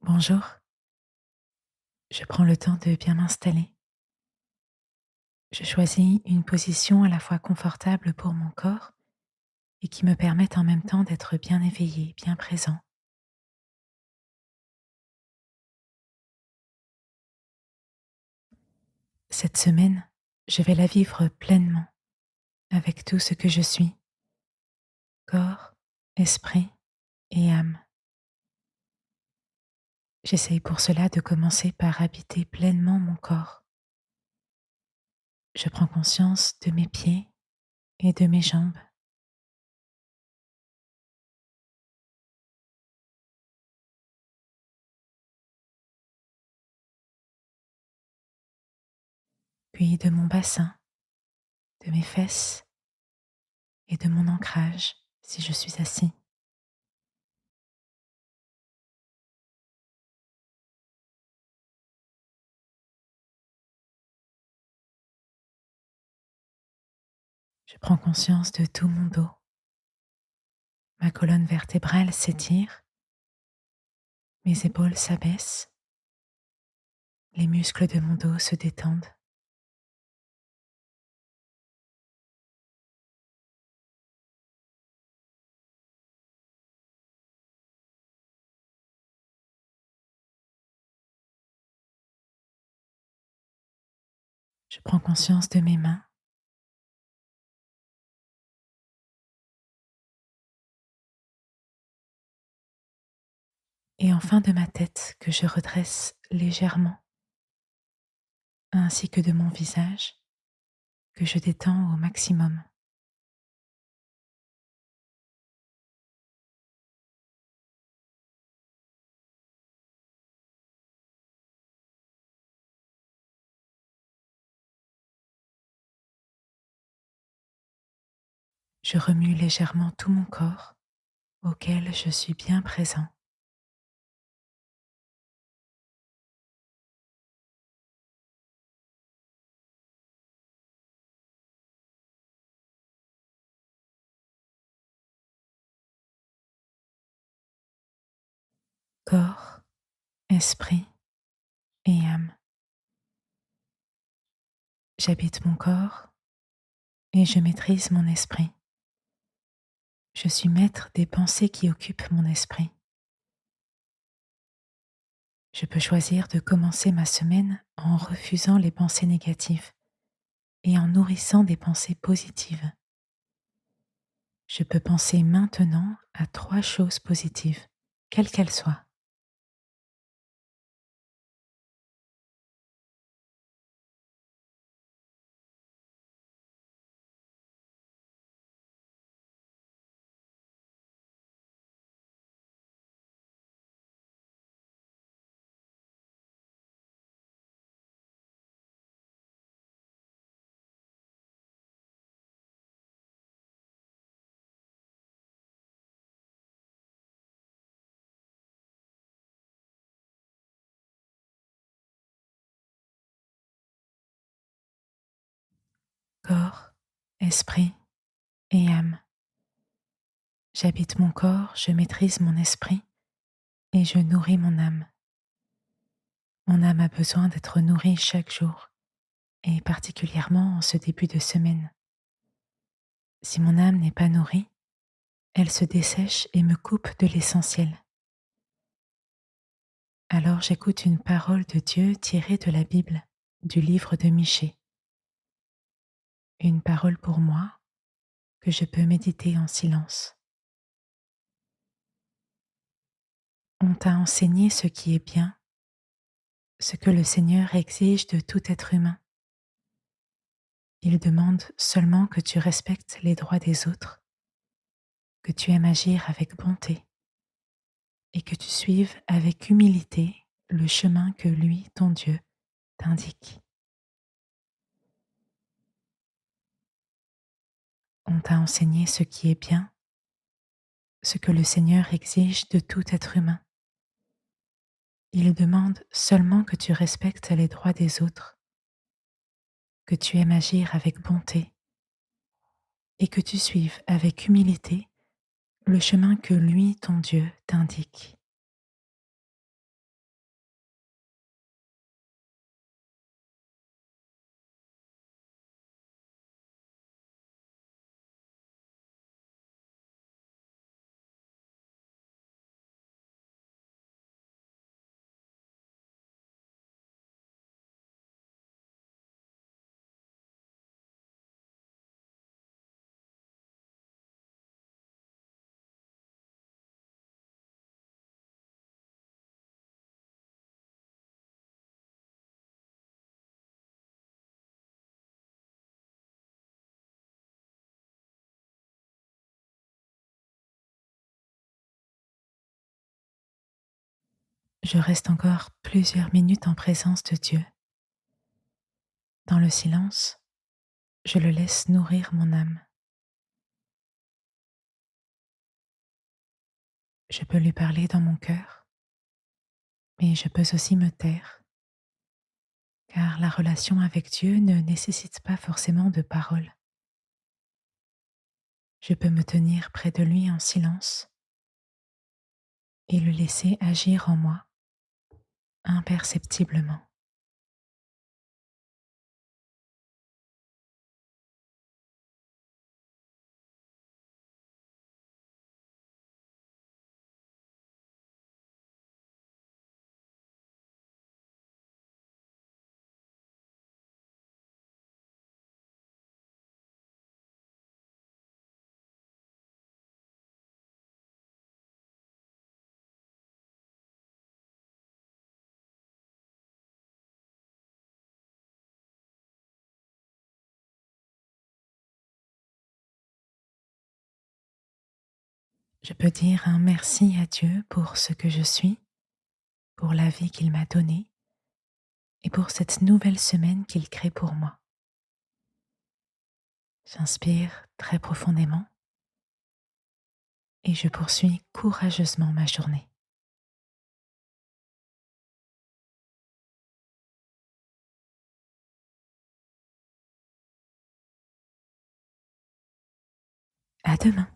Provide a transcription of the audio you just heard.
Bonjour, je prends le temps de bien m'installer. Je choisis une position à la fois confortable pour mon corps et qui me permette en même temps d'être bien éveillé, bien présent. Cette semaine, je vais la vivre pleinement avec tout ce que je suis, corps, esprit et âme. J'essaye pour cela de commencer par habiter pleinement mon corps. Je prends conscience de mes pieds et de mes jambes, puis de mon bassin, de mes fesses et de mon ancrage si je suis assis. Je prends conscience de tout mon dos. Ma colonne vertébrale s'étire, mes épaules s'abaissent, les muscles de mon dos se détendent. Je prends conscience de mes mains et enfin de ma tête que je redresse légèrement, ainsi que de mon visage que je détends au maximum. Je remue légèrement tout mon corps auquel je suis bien présent. Corps, esprit et âme. J'habite mon corps et je maîtrise mon esprit. Je suis maître des pensées qui occupent mon esprit. Je peux choisir de commencer ma semaine en refusant les pensées négatives et en nourrissant des pensées positives. Je peux penser maintenant à 3 choses positives, quelles qu'elles soient. Corps, esprit et âme. J'habite mon corps, je maîtrise mon esprit et je nourris mon âme. Mon âme a besoin d'être nourrie chaque jour et particulièrement en ce début de semaine. Si mon âme n'est pas nourrie, elle se dessèche et me coupe de l'essentiel. Alors j'écoute une parole de Dieu tirée de la Bible, du livre de Michée. Une parole pour moi que je peux méditer en silence. On t'a enseigné ce qui est bien, ce que le Seigneur exige de tout être humain. Il demande seulement que tu respectes les droits des autres, que tu aimes agir avec bonté et que tu suives avec humilité le chemin que lui, ton Dieu, t'indique. On t'a enseigné ce qui est bien, ce que le Seigneur exige de tout être humain. Il demande seulement que tu respectes les droits des autres, que tu aimes agir avec bonté et que tu suives avec humilité le chemin que lui, ton Dieu, t'indique. Je reste encore plusieurs minutes en présence de Dieu. Dans le silence, je le laisse nourrir mon âme. Je peux lui parler dans mon cœur, mais je peux aussi me taire, car la relation avec Dieu ne nécessite pas forcément de paroles. Je peux me tenir près de lui en silence et le laisser agir en moi imperceptiblement. Je peux dire un merci à Dieu pour ce que je suis, pour la vie qu'il m'a donnée et pour cette nouvelle semaine qu'il crée pour moi. J'inspire très profondément et je poursuis courageusement ma journée. À demain.